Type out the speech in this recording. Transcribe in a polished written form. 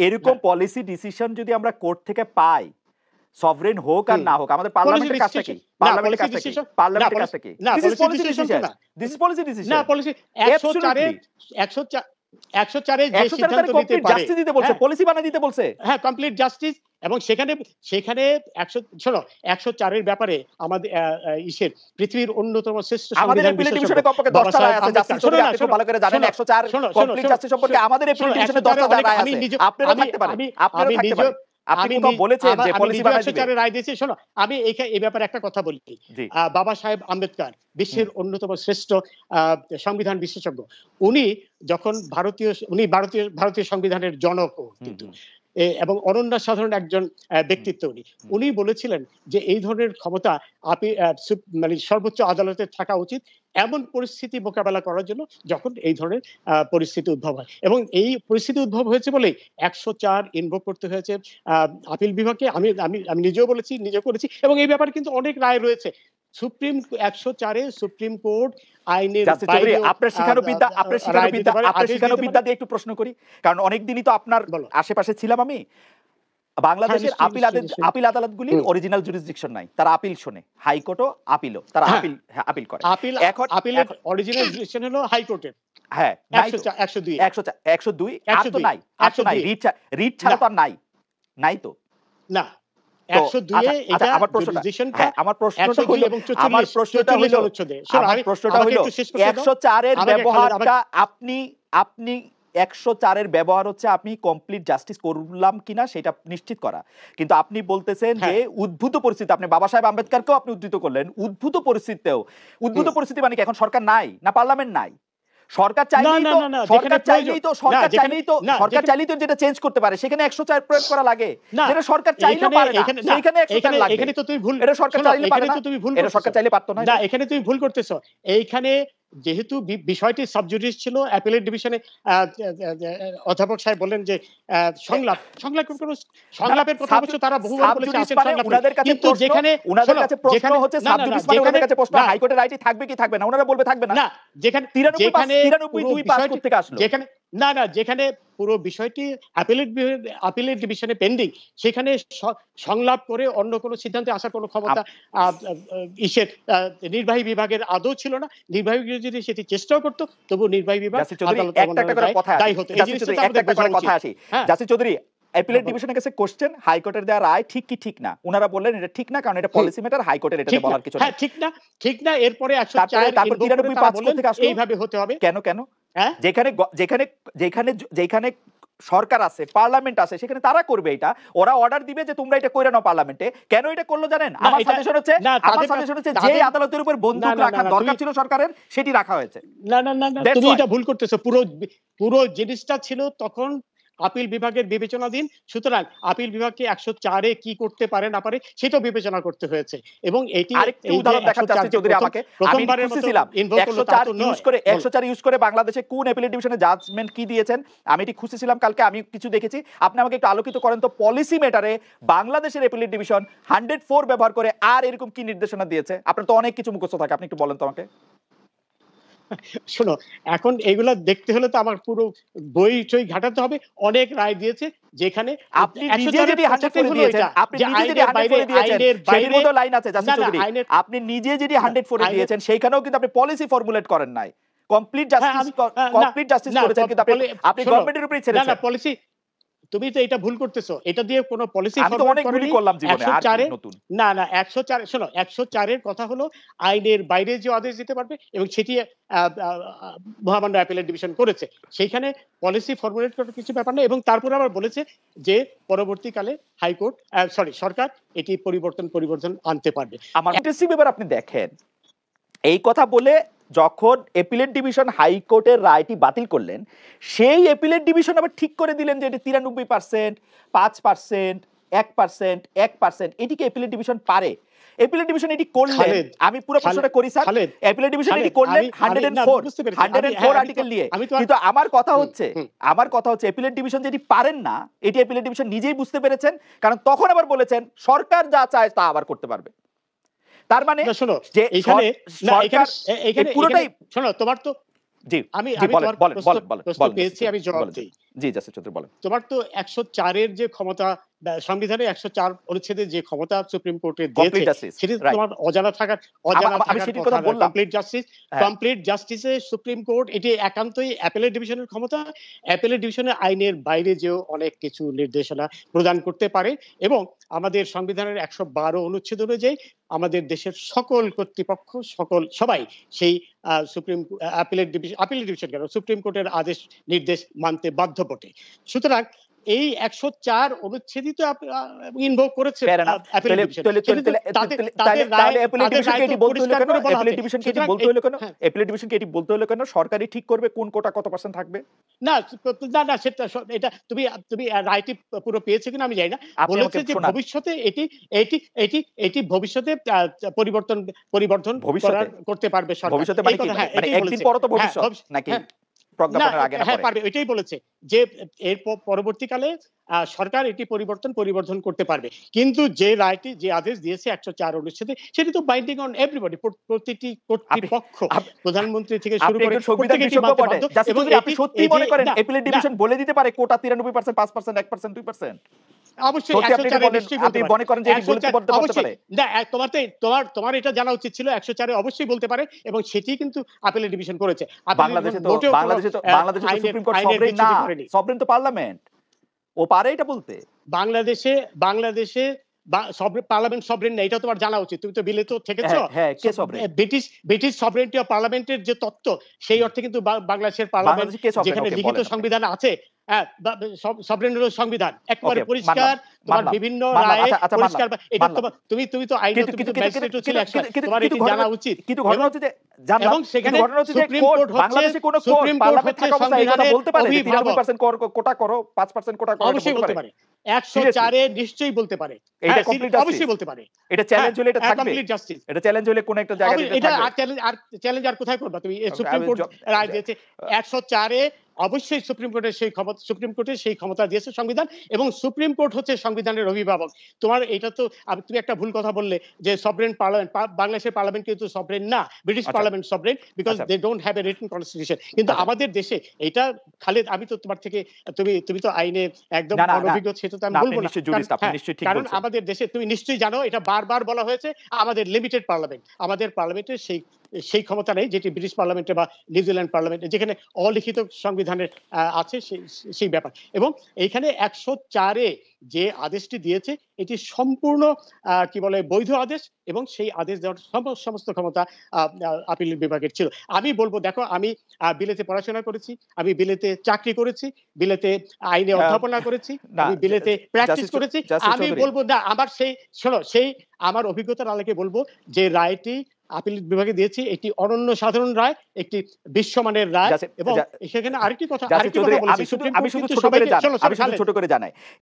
এরকম policy decision যদি আমরা কোর্ট থেকে পাই, সভরেন হোক আর না হোক, আমাদের পার্লামেন্টের কাজটা কি? পার্লামেন্টের কাজটা কি? পার্লামেন্টের কাজটা কি? This is policy decision. This is policy decision. না, পলিসি 104 এ যে সিদ্ধান্ত নিতে পারে, জাস্টিস দিতে বলছে, পলিসি বানায় দিতে বলছে। হ্যাঁ, কমপ্লিট জাস্টিস। এবং সেখানে 104 এর ব্যাপারে আমাদের পৃথিবীর অন্যতম শ্রেষ্ঠ সংবিধান বিশেষজ্ঞ কমপক্ষে 10টা রায় আছে। জাস্টিস চৌধুরী, আপনি খুব ভালো করে জানেন 104 কমপ্লিট জাস্টিস সম্পর্কে আমাদের এপিলেট ডিভিশনে 10টা রায় আছে। আপনারা থাকতে পারেন, আপনারা থাকতে পারেন। আপনি কোথাও বলেছেন যে পলিসি বানায় দিবে? 104 রায় দিয়েছি। শোনো, আমি এই ব্যাপারে একটা কথা বলি। বাবা সাহেব আম্বেদকর বিশ্বের অন্যতম শ্রেষ্ঠ সংবিধান বিশেষজ্ঞ। উনি যখন ভারতীয় সংবিধানের জনক কিন্তু, এবং অনন্য সাধারণ একজন ব্যক্তিত্ব উনি বলেছিলেন যে এই ধরনের ক্ষমতা মানে সর্বোচ্চ আদালতে থাকা উচিত এমন পরিস্থিতি মোকাবেলা করার জন্য যখন এই ধরনের পরিস্থিতি উদ্ভব হয়। এবং এই পরিস্থিতি উদ্ভব হয়েছে বলেই 104 ইনভোক করতে হয়েছে আপিল বিভাগকে। আমি নিজেও করেছি। এবং এই ব্যাপারে কিন্তু অনেক রায় রয়েছে। 104 এ সুপ্রিম কোর্ট আইনের বাইরে আপনার শিখানো বিদ্যা দিয়ে একটু প্রশ্ন করি, কারণ অনেকদিনই তো আপনার আশেপাশে ছিলাম আমি। বাংলাদেশের আপিল আদালতগুলির অরিজিনাল জুরিসডিকশন নাই, তারা আপিল শোনে। হাইকোর্টও আপিলও, তারা আপিল করে। এখন আপিলের অরিজিনাল জুরিসডিকশন হলো হাইকোর্টের। হ্যাঁ, 102 আর তো নাই, রিট ছাড়া তো আর নাই তো না। 102 এ এটা আমার প্রশ্নটা হলো 104 এর ব্যবহারটা আপনি 104 এর ব্যবহার হচ্ছে আমি কমপ্লিট জাস্টিস করলাম কিনা সেটা নিশ্চিত করা। কিন্তু আপনি বলতেছেন যে উদ্ভূত পরিস্থিতি, আপনি বাবা সাহেব আম্বেদকরকেও আপনি উদ্ধৃত করলেন, উদ্ভূত পরিস্থিতি মানে কি এখন সরকার নাই না পার্লামেন্ট নাই? সরকার চাইলেই তো যেটা চেঞ্জ করতে পারে, সেখানে 104 প্রয়োগ করা লাগে। যেটা সরকার চাইলেও পারে না, সেখানে 104 লাগবে। এখানে তো তুমি ভুল, এটা সরকার চাইলে পারে না, এটা সরকার চাইলে পারতো না। এখানে তুমি ভুল করতেছো। এইখানে যেহেতু বিষয়টি সাবজুডিস ছিল, অ্যাপিলেট ডিভিশনে অধ্যাপক সাহেব বললেন যে সংলাপের কথা হচ্ছে, তারা বহুবার বলেছে কিন্তু যেখানে প্রশ্ন হচ্ছে সাবজুডিস মানে ওনাদের কাছে প্রশ্ন হাইকোর্টের রাইটই থাকবে কি থাকবে না, ওনারা বলবে থাকবে না। যেখানে 93 পাস করতে আসলো, যেখানে পুরো বিষয়টি অ্যাপিলেট ডিভিশনে পেন্ডিং, সেখানে সংলাপ করে অন্য কোনো সিদ্ধান্তে আসার কোনো ক্ষমতা নির্বাহী বিভাগের আদৌ ছিল না। নির্বাহী বিভাগ যদি সেটি চেষ্টাও করতো, তবু নির্বাহী বিভাগ জাস্টিস চৌধুরী অ্যাপিলেট ডিভিশনের কাছে কোশ্চেন, হাইকোর্টের দেওয়া রায় ঠিক কি ঠিক না? ওনারা বললেন এটা ঠিক না, কারণ এটা পলিসি ম্যাটার, হাইকোর্টের এটাতে বলার কিছু নেই। ঠিক না। এরপরে 104 তারপর 93 পাস করতে আসলো, এইভাবে হতে হবে কেন? যেখানে সরকার আছে, পার্লামেন্ট আছে, সেখানে তারা করবে এটা, ওরা অর্ডার দিবে যে তোমরা এটা কইরা নাও পার্লামেন্টে। কেন এটা করলো জানেন? আমার সাজেশন হচ্ছে যে আদালতের উপর বন্দুক রাখা দরকার ছিল সরকারের, সেটি রাখা হয়েছে। না, তুমি এটা ভুল করতেছো। পুরো জিনিসটা ছিল তখন আপিল বিভাগের বিবেচনাধীন। সুতরাং আপিল বিভাগকে 104 এ কি করতে পারে না পারে সেটাও বিবেচনা করতে হয়েছে। এবং এটি আরেকটি উদাহরণ দেখাচ্ছি জাস্টিস চৌধুরী আমাকে। আমি খুঁজছিলাম 104 ইউজ করে বাংলাদেশে কোন অ্যাপিলেট ডিভিশনে জাজমেন্ট কি দিয়েছেন, আমি এটি খুঁজছিলাম কালকে, আমি কিছু দেখেছি। আপনি আমাকে একটু আলোকিত করেন তো, পলিসি ম্যাটারে বাংলাদেশের অ্যাপিলেট ডিভিশন 104 ব্যবহার করে আর এরকম কি নির্দেশনা দিয়েছে? আপনার তো অনেক কিছু মুখস্থ থাকে, আপনি একটু বলেন তো আমাকে। শোনো, এখন এগুলা দেখতে হলে তো আমার পুরো বই ঘাটাতে হবে। অনেক রায় দিয়েছে যেখানে আপনি নিজে যেটি 104 দিয়েছেন, সেটির মধ্যে লাইন আছে জাস্টিস চৌধুরী, আপনি নিজে যেটি 104 দিয়েছেন সেইখানেও কিন্তু আপনি পলিসি ফর্মুলেট করেন নাই। কমপ্লিট জাস্টিস করেছেন, কিন্তু আপনি গভর্নমেন্টের উপরেই ছেড়েছেন। না, পলিসি তুমি তো এটা ভুল করতেছো। এটা দিয়ে কোনো পলিসি করলাম জীবনে। 104 শোনো, 104 এর কথা হলো আইনের বাইরে যে আদেশ দিতে পারবে, এবং সেটি মহামান্য অ্যাপিলেট ডিভিশন করেছে। সেইখানে পলিসি ফর্মুলেট করার কিছু ব্যাপার নেই। এবং তারপরে আবার বলেছে যে পরবর্তীকালে সরকার এটি পরিবর্তন আনতে পারবে। আমার ইন্টারেস্টিং ব্যাপার আপনি দেখেন, এই কথা বলে যখন অ্যাপিলেট ডিভিশন হাইকোর্টের রায়টি বাতিল করলেন, সেই অ্যাপিলেট ডিভিশন আবার ঠিক করে দিলেন যে এটি 93%, 5%, 1%, এটিকে অ্যাপিলেট ডিভিশন পারে। অ্যাপিলেট ডিভিশন এটি করলেন, আমি পুরো প্রশ্নটা করি স্যার, অ্যাপিলেট ডিভিশন এটি করলেন 104 আর্টিকেল নিয়ে। কিন্তু আমার কথা হচ্ছে অ্যাপিলেট ডিভিশন যেটি পারেন না, এটি অ্যাপিলেট ডিভিশন নিজেই বুঝতে পেরেছেন, কারণ তখন আবার বলেছেন সরকার যা চায় তা আবার করতে পারবে। তার মানে যে এইখানে পুরোটাই শোনো, তোমার তো জি, আমি তোমার প্রশ্ন পেয়েছি, আমি জবাব দিই। জি জাস্টিস চৌধুরী বলেন। তোমার তো ১০৪ এর যে ক্ষমতা সংবিধানের ১০৪ অনুচ্ছেদে যে ক্ষমতা সুপ্রিম কোর্টে দিয়েছে সেটি তোমার অজানা থাকার কথা না। কমপ্লিট জাস্টিস, কমপ্লিট জাস্টিসে সুপ্রিম কোর্ট এটি একান্তই অ্যাপেলেট ডিভিশনের ক্ষমতা। অ্যাপেলেট ডিভিশনের আইনের বাইরে যেও অনেক কিছু নির্দেশনা প্রদান করতে পারে এবং আমাদের সংবিধানের ১১২ অনুচ্ছেদ অনুযায়ী আমাদের দেশের সকল কর্তৃপক্ষ সবাই সেই সুপ্রিম অ্যাপেলেট ডিভিশন কেন সুপ্রিম কোর্টের আদেশ নির্দেশ মানতে বাধ্য বটে। সুতরাং এই ১০৪ অনুচ্ছেদই তো ইনভোক করেছে অ্যাপেলেট ডিভিশন। সরকারই ঠিক করবে কোন কোটা কত পার্সেন্ট থাকবে? না না সেটা এটা তুমি রাইটই পুরো পেয়েছো কিনা আমি জানি না। বলেছে যে ভবিষ্যতে এটি ভবিষ্যতে পরিবর্তন করতে পারবে সরকার। ভবিষ্যতে মানে একদিন পর তো ভবিষ্যৎ নাকি প্রজ্ঞাপনের আগে না পরে? পারবে, এটাই বলেছে যে এর পরবর্তীকালে সরকার এটি পরিবর্তন করতে পারবে। কিন্তু যে রায়টি যে আদেশ দিয়েছে ১০৪ অনুচ্ছেদে সেটি তো বাইন্ডিং অন এভরিবডি, প্রতিটি কর্তৃপক্ষ প্রধানমন্ত্রী থেকে শুরু করে প্রত্যেকেই মানতে বাধ্য। এবং আপনি সত্যি মনে করেন অ্যাপিলেট ডিভিশন বলে দিতে পারে কোটা 93%, 5%, 1%, 2%? অবশ্যই তোমার এটা জানা উচিত ছিল ১০৪ অবশ্যই বলতে পারে এবং সেটি কিন্তু আপিলেট ডিভিশন করেছে। বাংলাদেশে তো সুপ্রিম কোর্ট সভরেন না, সভরেন তো পার্লামেন্ট, ও পারে এটা বলতে। বাংলাদেশে পার্লামেন্ট সভরেন না, এটা তোমার জানা উচিত। তুমি তো বিলে তো থেকেছো। ব্রিটিশ সভরেনিটি অফ পার্লামেন্টের যে তত্ত্ব সেই অর্থে কিন্তু বাংলাদেশের পার্লামেন্ট যেখানে লিখিত সংবিধান আছে, সভরেন হলো সংবিধান একেবারে পরিষ্কার, তোমার বিভিন্ন রায়ে পরিষ্কার। এটা তুমি তো আইন ম্যাজিস্ট্রেটও ছিলে, তোমার এটি জানা উচিত। কিন্তু ঘটনা হচ্ছে যে এবং সেখানে সুপ্রিম কোর্ট বাংলাদেশে কোন কোর্ট পার্লামেন্ট থাকা অবস্থায় কথা বলতে পারে 93% কোটা করো, 5% কোটা করো, অবশ্যই বলতে পারে। ১০৪ এ নিশ্চয়ই বলতে পারে, এটা কমপ্লিট অবশ্যই বলতে পারে। এটা চ্যালেঞ্জ হলে এটা থাকবে, কমপ্লিট জাস্টিস। এটা চ্যালেঞ্জ হলে কোন একটা জায়গায় দিতে থাকবে। এটা চ্যালেঞ্জ আর কোথায় করবা তুমি? সুপ্রিম কোর্ট রায় দিয়েছে ১০৪ এ, অবশ্যই সুপ্রিম কোর্টের সেই ক্ষমতা দিয়েছে সংবিধান এবং সুপ্রিম কোর্ট হচ্ছে সংবিধানের অভিভাবক। তোমার এটা তো তুমি একটা ভুল কথা বললে যে সভরেন পার্লামেন্ট, বাংলাদেশের পার্লামেন্ট কিন্তু সভরেন না, British parliament sovereign because they don't have a written constitution. কিন্তু আমাদের দেশে এটা খালেদ, আমি তো তোমার থেকে তুমি তো আইনে একদম অনভিজ্ঞ, সেটা তো আমি বলবো না, কারণ আমাদের দেশে তুমি নিশ্চয়ই জানো এটা বারবার বলা হয়েছে আমাদের লিমিটেড পার্লামেন্ট, আমাদের পার্লামেন্টের সেই ক্ষমতা নেই যেটি ব্রিটিশ পার্লামেন্টে বা নিউজিল্যান্ড পার্লামেন্টে যেখানে অলিখিত সংবিধানের আছে সেই ব্যাপার। এবং এইখানে ১০৪ এ যে আদেশটি দিয়েছে এটি সম্পূর্ণ কি বলে বৈধ আদেশ এবং সেই আদেশ দেওয়ার সমস্ত ক্ষমতা আপিল বিভাগের ছিল। আমি বলবো দেখো, আমি বিলেতে পড়াশোনা করেছি, আমি বিলেতে চাকরি করেছি, বিলেতে আইনে অধ্যাপনা করেছি, আমি বিলেতে প্র্যাকটিস করেছি। আমি বলবো না, আমার সেই আমার অভিজ্ঞতার আলোকে বলবো যে রায়টি আপিল বিভাগে দিয়েছি এটি অনন্য সাধারণ রায়, একটি বিশ্বমানের রায়। এবং সেখানে আরেকটি কথা আমি শুধু ছোট করে জানাই,